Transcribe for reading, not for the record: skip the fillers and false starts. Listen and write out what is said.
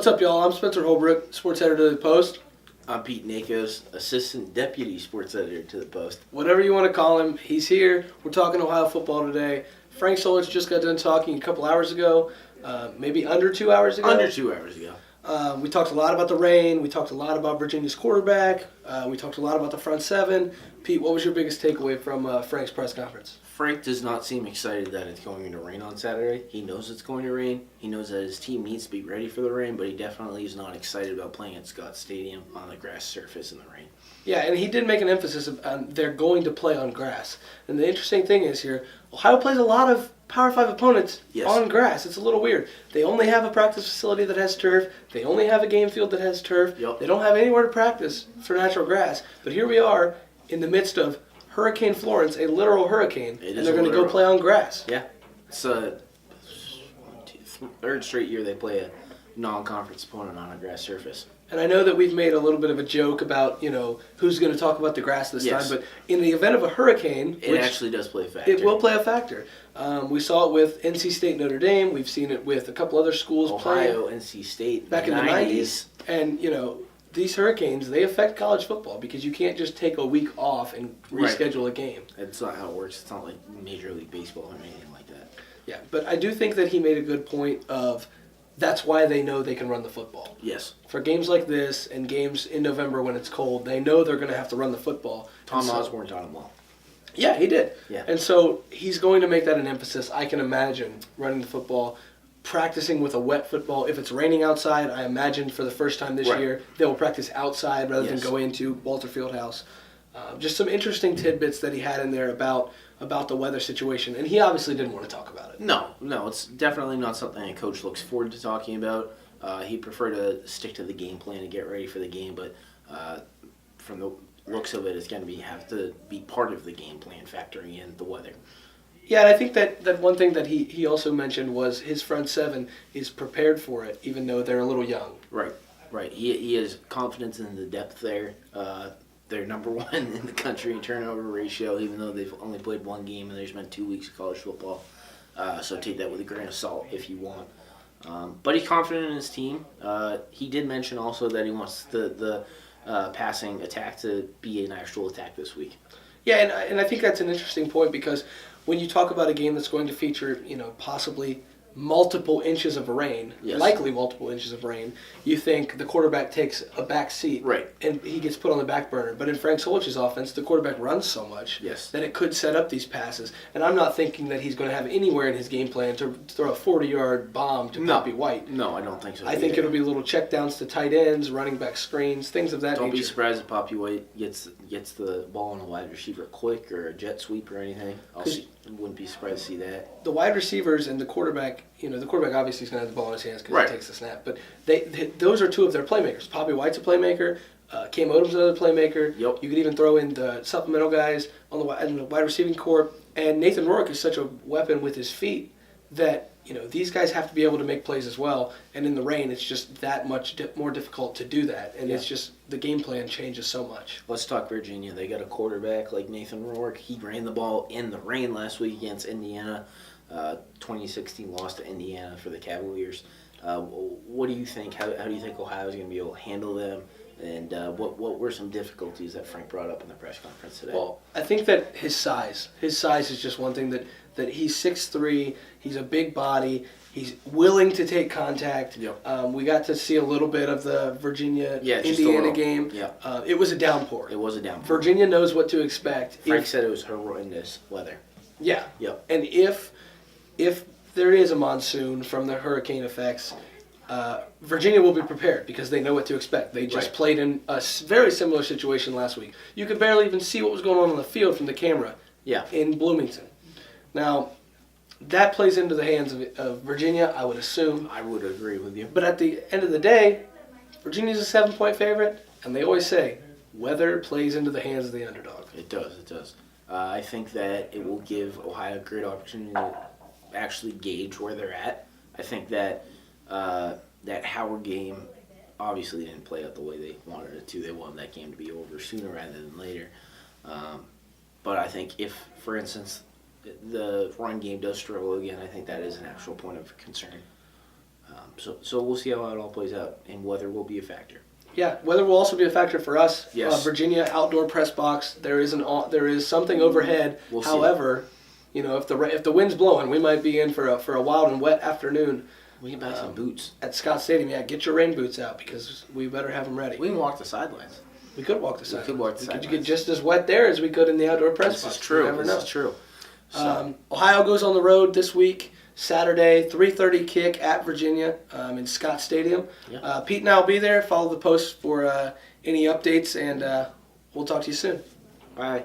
What's up, y'all? I'm Spencer Holbrook, sports editor of the Post. I'm Pete Nakos, assistant deputy sports editor to the Post. Whatever you want to call him, he's here. We're talking Ohio football today. Frank Solich just got done talking a couple hours ago, maybe under 2 hours ago. Under 2 hours ago. We talked a lot about the rain. We talked a lot about Virginia's quarterback. We talked a lot about the front seven. Pete, what was your biggest takeaway from Frank's press conference? Frank does not seem excited that it's going to rain on Saturday. He knows it's going to rain. He knows that his team needs to be ready for the rain, but he definitely is not excited about playing at Scott Stadium on the grass surface in the rain. Yeah, and he did make an emphasis on they're going to play on grass. And the interesting thing is here, Ohio plays a lot of Power 5 opponents on grass. It's a little weird. They only have a practice facility that has turf. They only have a game field that has turf. Yep. They don't have anywhere to practice for natural grass. But here we are in the midst of Hurricane Florence, a literal hurricane, and they're going to go play on grass. Yeah. It's a third straight year they play a non-conference opponent on a grass surface. And I know that we've made a little bit of a joke about, who's going to talk about the grass this time, but in the event of a hurricane, it actually does play a factor. It will play a factor. We saw it with NC State, Notre Dame. We've seen it with a couple other schools Ohio, NC State, back in the 90s. And, these hurricanes, they affect college football because you can't just take a week off and reschedule a game. That's not how it works. It's not like Major League Baseball or anything like that. Yeah, but I do think that he made a good point of that's why they know they can run the football. Yes. For games like this and games in November when it's cold, they know they're going to have to run the football. Tom Osborne taught him well. Yeah, he did. Yeah. And so he's going to make that an emphasis. I can imagine running the football, practicing with a wet football. If it's raining outside, I imagine for the first time this year, they will practice outside rather than go into Walter Fieldhouse. Just some interesting tidbits that he had in there about the weather situation, and he obviously didn't want to talk about it. No, it's definitely not something a coach looks forward to talking about. He'd prefer to stick to the game plan and get ready for the game, but from the looks of it, it's going to have to be part of the game plan, factoring in the weather. Yeah, and I think that one thing that he also mentioned was his front seven is prepared for it, even though they're a little young. Right. He has confidence in the depth there. They're number one in the country in turnover ratio, even though they've only played one game and there's been 2 weeks of college football. So take that with a grain of salt if you want. But he's confident in his team. He did mention also that he wants the passing attack to be an actual attack this week. Yeah, and I think that's an interesting point because when you talk about a game that's going to feature, possibly multiple inches of rain, likely multiple inches of rain, you think the quarterback takes a back seat, and he gets put on the back burner. But in Frank Solich's offense, the quarterback runs so much that it could set up these passes. And I'm not thinking that he's going to have anywhere in his game plan to throw a 40-yard bomb to Poppy White. No, I don't think so. I think it'll be little checkdowns to tight ends, running back screens, things of that nature. Don't be surprised if Poppy White gets the ball on a wide receiver quick or a jet sweep or anything. Wouldn't be surprised to see that. The wide receivers and the quarterback, the quarterback obviously is going to have the ball in his hands because he takes the snap. But those are two of their playmakers. Poppy White's a playmaker. Cam Odom's another playmaker. Yep. You could even throw in the supplemental guys on the wide receiving corps. And Nathan Rourke is such a weapon with his feet that these guys have to be able to make plays as well. And in the rain, it's just that much more difficult to do that. And it's just the game plan changes so much. Let's talk Virginia. They got a quarterback like Nathan Rourke. He ran the ball in the rain last week against Indiana. 2016 loss to Indiana for the Cavaliers. What do you think? How do you think Ohio's going to be able to handle them? And what were some difficulties that Frank brought up in the press conference today? Well, I think that his size is just one thing that he's 6'3", he's a big body, he's willing to take contact. Yep. We got to see a little bit of the Virginia-Indiana game. Yeah. It was a downpour. It was a downpour. Virginia knows what to expect. Frank said it was horrendous weather. Yeah. Yep. And if there is a monsoon from the hurricane effects, Virginia will be prepared because they know what to expect. They just played in a very similar situation last week. You could barely even see what was going on the field from the camera in Bloomington. Now, that plays into the hands of Virginia, I would assume. I would agree with you. But at the end of the day, Virginia's a 7-point favorite, and they always say, weather plays into the hands of the underdog. It does. I think that it will give Ohio a great opportunity to actually gauge where they're at. I think that that Howard game obviously didn't play out the way they wanted it to. They wanted that game to be over sooner rather than later. But I think if, for instance, the run game does struggle again, I think that is an actual point of concern. So we'll see how it all plays out, and weather will be a factor. Yeah, weather will also be a factor for us. Yes. Virginia outdoor press box. There is something overhead. We'll see. However, if the wind's blowing, we might be in for a wild and wet afternoon. We can buy some boots. At Scott Stadium. Yeah, get your rain boots out because we better have them ready. We can walk the sidelines. We could walk the sidelines. We could get just as wet there as we could in the outdoor press box. This is true. You never know. This is true. So. Ohio goes on the road this week. Saturday, 3:30 kick at Virginia in Scott Stadium. Yeah. Pete and I will be there. Follow the post for any updates, and we'll talk to you soon. Bye.